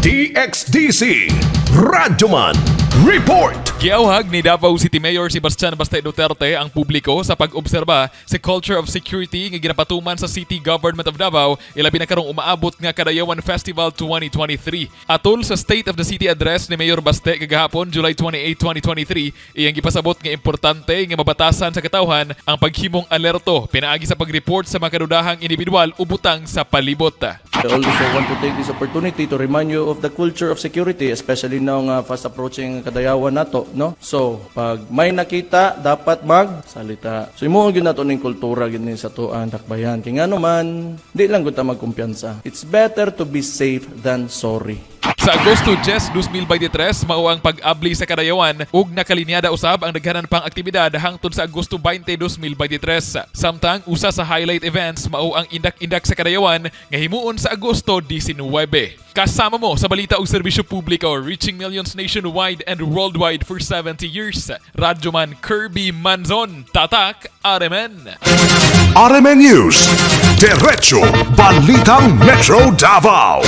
DXDC Radyoman Report. Giawhag ni Davao City Mayor Sebastian Bastay Duterte ang publiko sa pag-obserba sa culture of security nga ginapatuman sa City Government of Davao ilabi na karong umaabot nga Kadayawan Festival 2023. Atol sa State of the City Address ni Mayor Baste kagahapon July 28, 2023, iyang gipasabot nga importante nga mabatasan sa katawhan ang paghimong alerto pinaagi sa pag-report sa mga kadudahang individual o butang sa palibot. I also want to take this opportunity to remind you of the culture of security, especially now nga fast approaching Kadayawan nato, no? So, pag may nakita, dapat magsalita. So, imo gyud nato ning kultura gyud ni sa tuan takbayan. Kay ngano man, di lang gud ta magkumpiyansa. It's better to be safe than sorry. Sa Agosto 10, 2023, mao ang pag-abli sa Kadayawan ug nakalinyada usab ang daghanan pang aktibidad hangtod sa Agosto 20, 2023. Samtang usa sa highlight events mao ang indak-indak sa Kadayawan nga himuon sa Agosto 19. Kasama mo sa balita ug serbisyo publiko, reaching millions nationwide and worldwide for 70 years. Radyoman Kirby Manzon, Tatak, RMN. RMN News, Diretso Balitang Metro Davao.